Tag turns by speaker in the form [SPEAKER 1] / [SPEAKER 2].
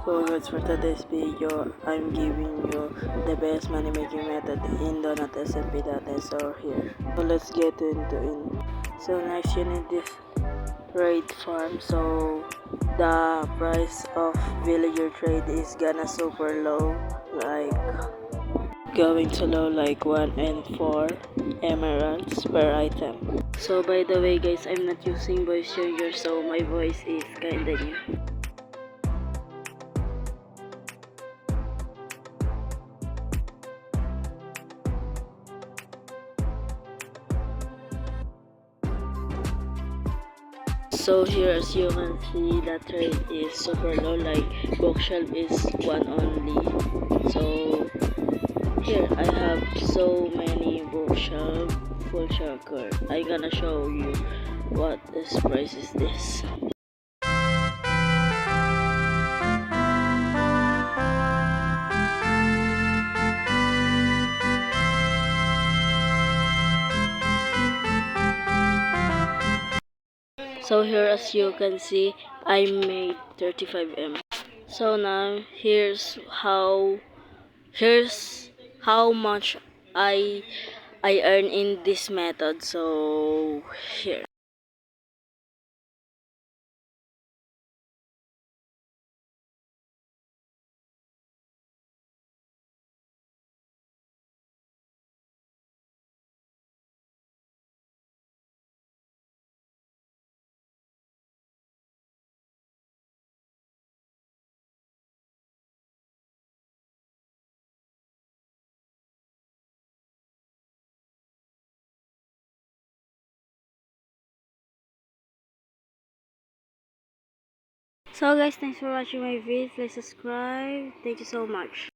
[SPEAKER 1] So guys, for today's video, I'm giving you the best money making method in Donut.smp.net. So here, so let's get into it. So next you need this trade farm. So the price of villager trade is gonna super low, like going to low like 1 and 4 emeralds per item. So by the way guys, I'm not using voice changer, so my voice is kinda new. So here as you can see, the trade is super low, like bookshelf is 1 only. So here I have so many bookshelf full shocker. I gonna show you what this price is this. So here as you can see, I made 35M. So now here's how much I earn in this method. So here. So guys, thanks for watching my video. Please subscribe. Thank you so much.